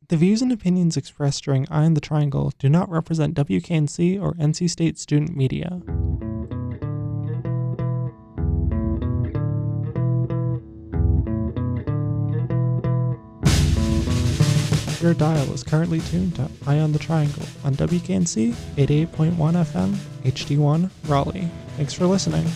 The views and opinions expressed during Eye on the Triangle do not represent WKNC or NC State student media. Your dial is currently tuned to Eye on the Triangle on WKNC 88.1 FM, HD1, Raleigh. Thanks for listening.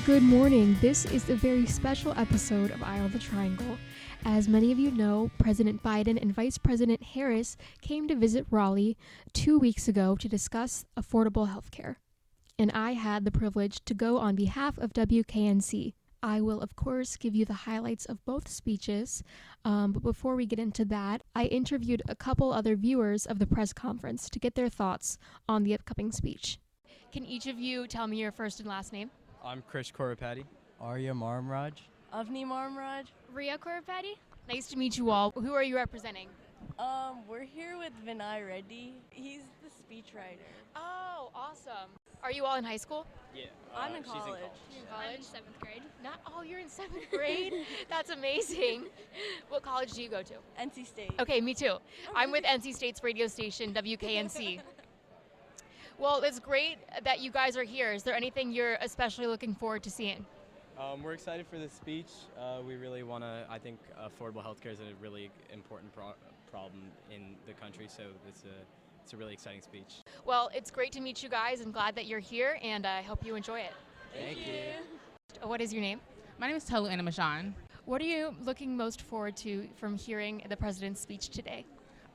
Good morning. This is a very special episode of Eye on the Triangle. As many of you know, President Biden and Vice President Harris came to visit Raleigh 2 weeks ago to discuss affordable health care. And I had the privilege to go on behalf of WKNC. I will, of course, give you the highlights of both speeches, but before we get into that, I interviewed a couple other viewers of the press conference to get their thoughts on the upcoming speech. Can each of you tell me your first and last name? I'm Krish Korapati. Arya Marmraj. Avni Marmraj. Ria Korapati. Nice to meet you all. Who are you representing? We're here with Vinay Reddy. He's the speechwriter. Oh, awesome. Are you all in high school? Yeah, I'm in she's college. I'm in 7th grade. You're in 7th grade? That's amazing. What college do you go to? NC State. Okay, me too. I'm with NC State's radio station, WKNC. Well, it's great that you guys are here. Is there anything you're especially looking forward to seeing? We're excited for this speech. We really want to, I think affordable healthcare is a really important problem in the country, so it's a really exciting speech. Well, it's great to meet you guys. I'm glad that you're here, and I hope you enjoy it. Thank you. What is your name? My name is Tolu Anamishan. What are you looking most forward to from hearing the president's speech today?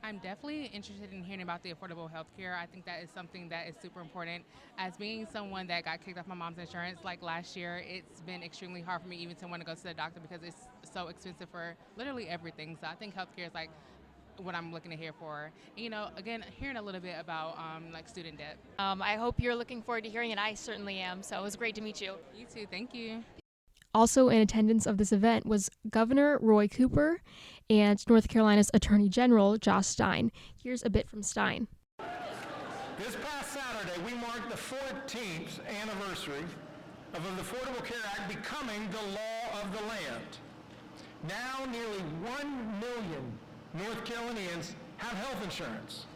I'm definitely interested in hearing about the affordable health care. I think that is something that is super important. As being someone that got kicked off my mom's insurance like last year, it's been extremely hard for me even to want to go to the doctor because it's so expensive for literally everything. So I think healthcare is like what I'm looking to hear for. You know, again, hearing a little bit about like student debt. I hope you're looking forward to hearing it. I certainly am. So it was great to meet you. You too. Thank you. Also in attendance of this event was Governor Roy Cooper and North Carolina's Attorney General Josh Stein. Here's a bit from Stein. This past Saturday, we marked the 14th anniversary of the Affordable Care Act becoming the law of the land. Now nearly 1 million North Carolinians have health insurance.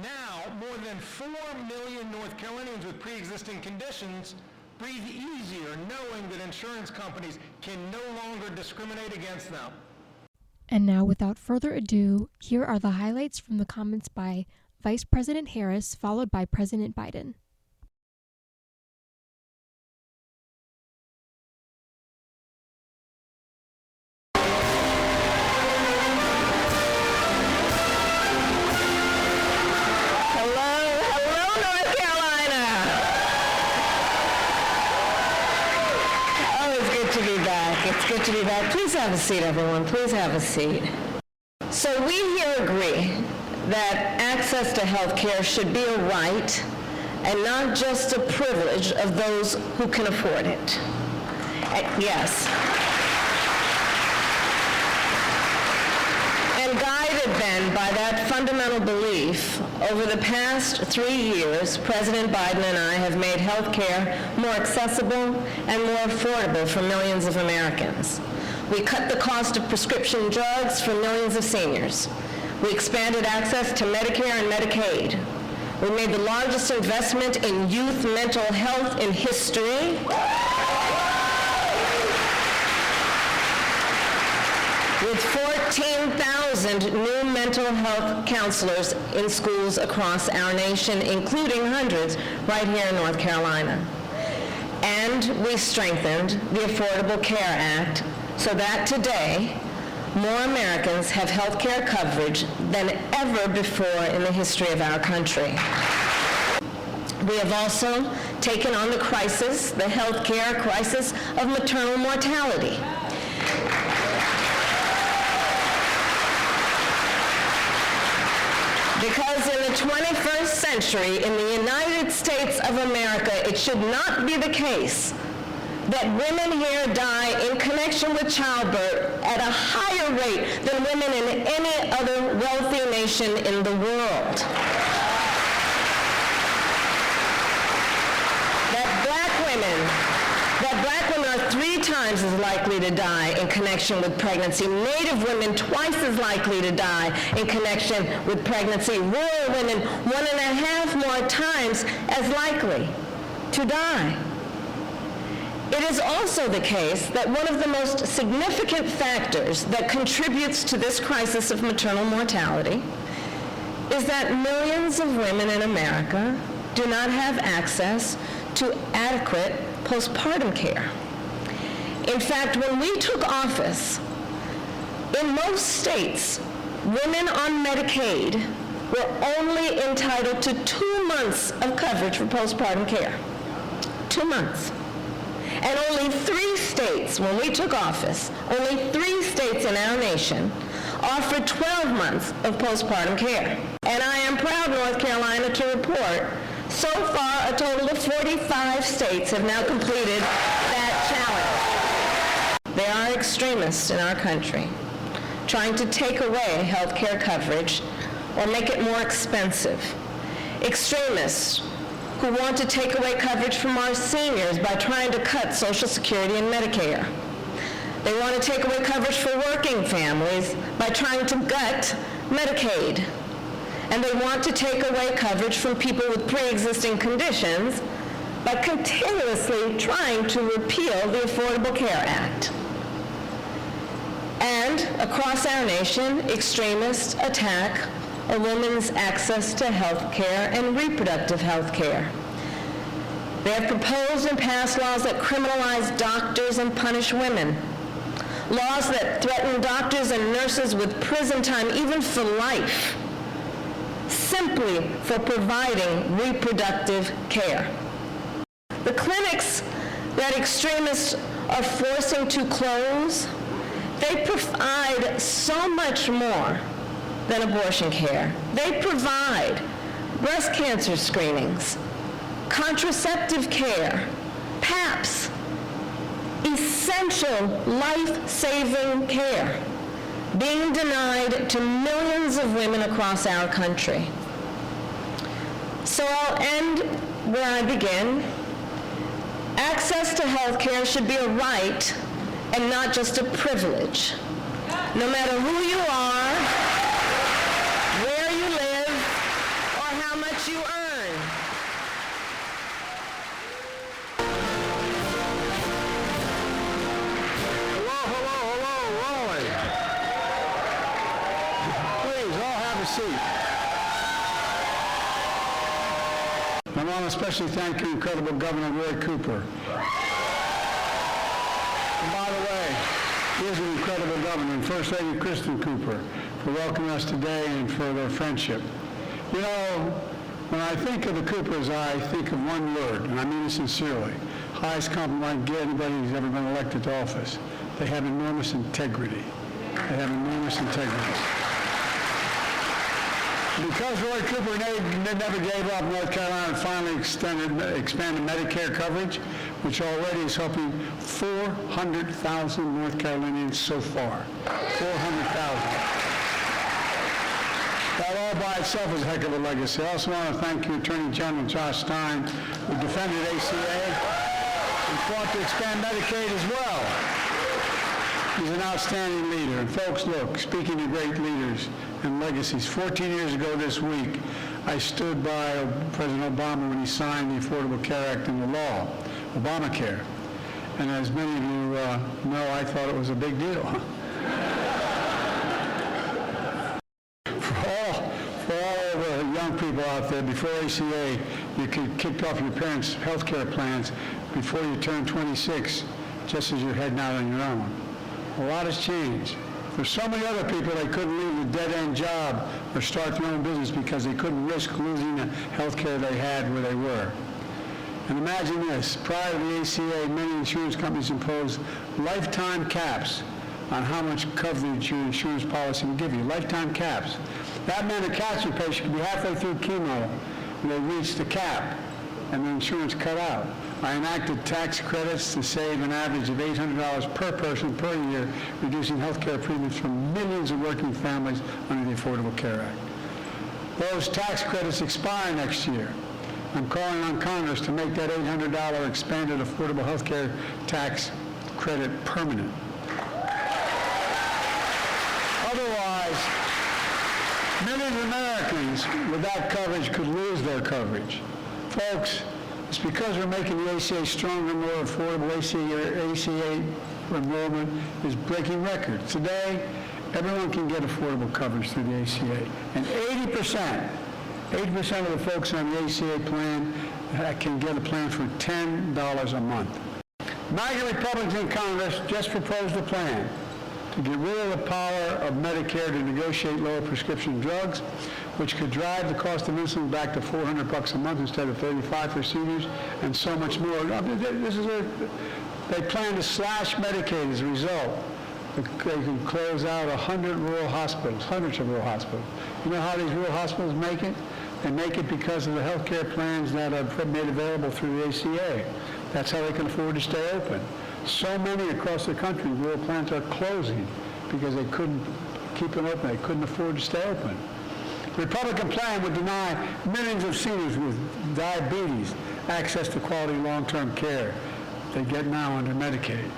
Now more than 4 million North Carolinians with pre-existing conditions breathe easier knowing that insurance companies can no longer discriminate against them. And now, without further ado, here are the highlights from the comments by Vice President Harris, followed by President Biden. Good to be back. Please have a seat, everyone. Please have a seat. So we here agree that access to health care should be a right and not just a privilege of those who can afford it. Yes. And guided then by that fundamental belief, over the past 3 years, President Biden and I have made health care more accessible and more affordable for millions of Americans. We cut the cost of prescription drugs for millions of seniors. We expanded access to Medicare and Medicaid. We made the largest investment in youth mental health in history. With 14,000 new mental health counselors in schools across our nation, including hundreds right here in North Carolina. And we strengthened the Affordable Care Act so that today, more Americans have health care coverage than ever before in the history of our country. We have also taken on the crisis, the health care crisis of maternal mortality. Because in the 21st century, in the United States of America, it should not be the case that women here die in connection with childbirth at a higher rate than women in any other wealthy nation in the world. times as likely to die in connection with pregnancy. Native women twice as likely to die in connection with pregnancy. Rural women 1.5 more times as likely to die. It is also the case that one of the most significant factors that contributes to this crisis of maternal mortality is that millions of women in America do not have access to adequate postpartum care. In fact, when we took office, in most states, women on Medicaid were only entitled to 2 months of coverage for postpartum care. 2 months. And only 3 states, when we took office, only 3 states in our nation offered 12 months of postpartum care. And I am proud, North Carolina, to report so far a total of 45 states have now completed that challenge. There are extremists in our country trying to take away health care coverage or make it more expensive. Extremists who want to take away coverage from our seniors by trying to cut Social Security and Medicare. They want to take away coverage for working families by trying to gut Medicaid. And they want to take away coverage from people with pre-existing conditions by continuously trying to repeal the Affordable Care Act. And across our nation, extremists attack a woman's access to health care and reproductive health care. They have proposed and passed laws that criminalize doctors and punish women. Laws that threaten doctors and nurses with prison time, even for life, simply for providing reproductive care. The clinics that extremists are forcing to close, they provide so much more than abortion care. They provide breast cancer screenings, contraceptive care, PAPs, essential life-saving care being denied to millions of women across our country. So I'll end where I begin. Access to health care should be a right and not just a privilege. No matter who you are, where you live, or how much you earn. Hello, Raleigh. Please, all have a seat. I want to especially thank your incredible Governor Roy Cooper. And by the way, he is an incredible governor, and First Lady Kristen Cooper, for welcoming us today and for their friendship. You know, when I think of the Coopers, I think of one word, and I mean it sincerely. Highest compliment I can get anybody who's ever been elected to office. They have enormous integrity. They have enormous integrity. Because Roy Cooper never gave up, North Carolina and finally expanded Medicare coverage, which already is helping 400,000 North Carolinians so far. 400,000. That all by itself is a heck of a legacy. I also want to thank you, Attorney General Josh Stein, who defended ACA and fought to expand Medicaid as well. He's an outstanding leader. And folks, look, speaking of great leaders and legacies, 14 years ago this week, I stood by President Obama when he signed the Affordable Care Act into law, Obamacare. And as many of you know, I thought it was a big deal. For all the young people out there, before ACA, you could kick off your parents' health care plans before you turn 26, just as you're heading out on your own. A lot has changed. For so many other people, they couldn't leave a dead-end job or start their own business because they couldn't risk losing the health care they had where they were. And imagine this, prior to the ACA, many insurance companies imposed lifetime caps on how much coverage your insurance policy would give you, lifetime caps. That meant a cancer patient could be halfway through chemo and they reached the cap and the insurance cut out. I enacted tax credits to save an average of $800 per person per year, reducing health care premiums for millions of working families under the Affordable Care Act. Those tax credits expire next year. I'm calling on Congress to make that $800 expanded affordable health care tax credit permanent. Otherwise, millions of Americans without coverage could lose their coverage. Folks, it's because we're making the ACA stronger, more affordable. ACA enrollment is breaking records. Today, everyone can get affordable coverage through the ACA. And 80% of the folks on the ACA plan can get a plan for $10 a month. MAGA Republicans in Congress just proposed a plan to get rid of the power of Medicare to negotiate lower prescription drugs, which could drive the cost of insulin back to $400 a month instead of $35 for seniors, and so much more. They plan to slash Medicaid as a result. They can close out 100 rural hospitals, hundreds of rural hospitals. You know how these rural hospitals make it? They make it because of the health care plans that are made available through the ACA. That's how they can afford to stay open. So many across the country, rural plants are closing because they couldn't keep them open. They couldn't afford to stay open. The Republican plan would deny millions of seniors with diabetes access to quality long-term care they get now under Medicaid.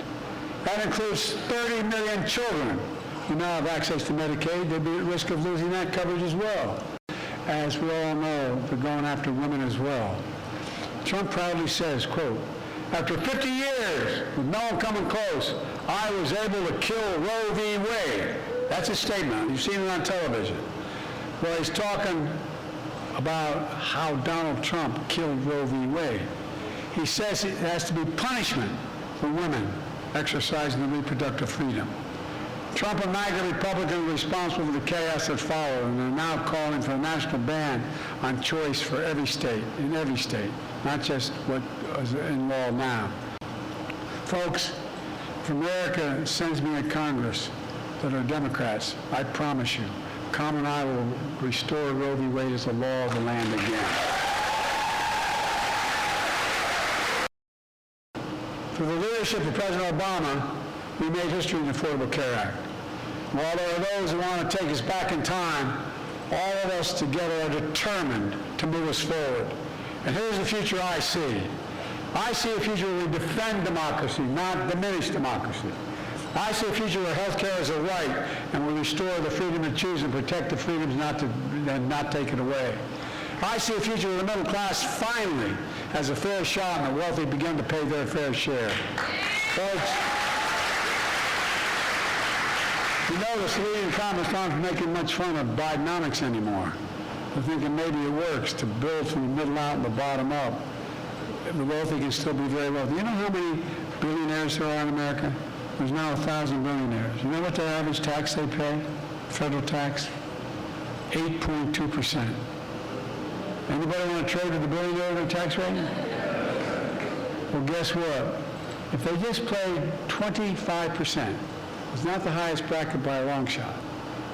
That includes 30 million children who now have access to Medicaid. They'd be at risk of losing that coverage as well. As we all know, they're going after women as well. Trump proudly says, quote, "After 50 years with no one coming close, I was able to kill Roe v. Wade." That's a statement. You've seen it on television. Well, he's talking about how Donald Trump killed Roe v. Wade. He says it has to be punishment for women exercising their reproductive freedom. Trump and MAGA Republicans are responsible for the chaos that followed, and are now calling for a national ban on choice for every state, in every state, not just what is in law now. Folks, if America sends me a Congress that are Democrats, I promise you, Kamala and I will restore Roe v. Wade as the law of the land again. Through the leadership of President Obama, we made history in the Affordable Care Act. While there are those who want to take us back in time, all of us together are determined to move us forward. And here's the future I see. I see a future where we defend democracy, not diminish democracy. I see a future where health care is a right, and we restore the freedom to choose and protect the freedoms and not take it away. I see a future where the middle class finally has a fair shot and the wealthy begin to pay their fair share. Folks, you notice leading economists aren't making much fun of Bidenomics anymore. They're thinking maybe it works to build from the middle out and the bottom up. The wealthy can still be very wealthy. You know how many billionaires there are in America? There's now 1,000 billionaires. You know what their average tax they pay? Federal tax? 8.2%. Anybody want to trade with the billionaire tax rate? Well, guess what? If they just paid 25%, it's not the highest bracket by a long shot.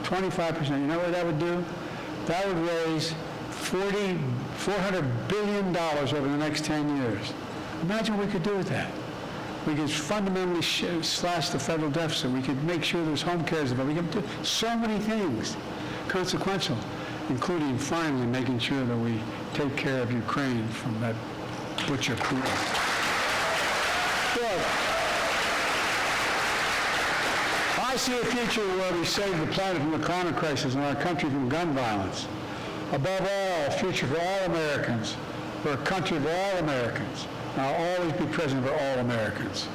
25%, you know what that would do? That would raise $400 billion over the next 10 years. Imagine what we could do with that. We could fundamentally slash the federal deficit. We could make sure there's home care available. We could do so many things consequential, including finally making sure that we take care of Ukraine from that butcher Putin. Look, I see a future where we save the planet from the climate crisis and our country from gun violence. Above all, a future for all Americans. We're a country of all Americans. And I'll always be president for all Americans.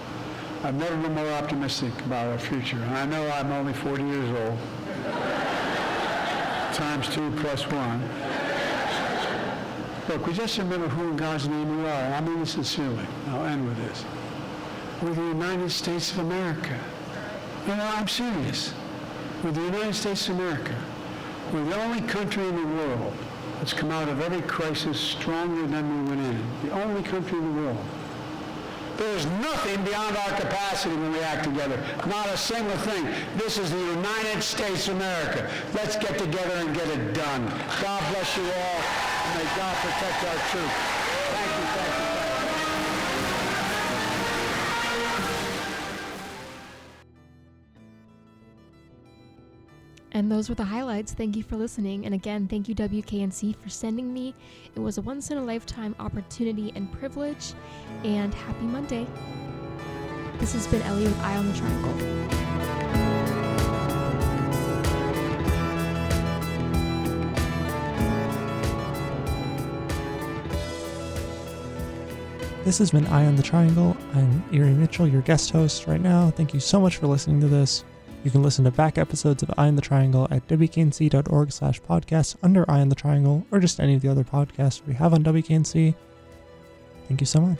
I've never been more optimistic about our future. And I know I'm only 40 years old. Times 2 plus 1. Look, we just remember who in God's name we are. I mean this sincerely. I'll end with this. We're the United States of America. You know, I'm serious. We're the United States of America. We're the only country in the world that's come out of every crisis stronger than we went in. The only country in the world. There's nothing beyond our capacity when we act together. Not a single thing. This is the United States of America. Let's get together and get it done. God bless you all. And may God protect our troops. Thank you, thank you, thank you. And those were the highlights. Thank you for listening. And again, thank you WKNC for sending me. It was a once-in-a-lifetime opportunity and privilege. And happy Monday. This has been Ellie with Eye on the Triangle. This has been Eye on the Triangle. I'm Erie Mitchell, your guest host right now. Thank you so much for listening to this. You can listen to back episodes of Eye on the Triangle at wknc.org/podcast under Eye on the Triangle, or just any of the other podcasts we have on WKNC. Thank you so much.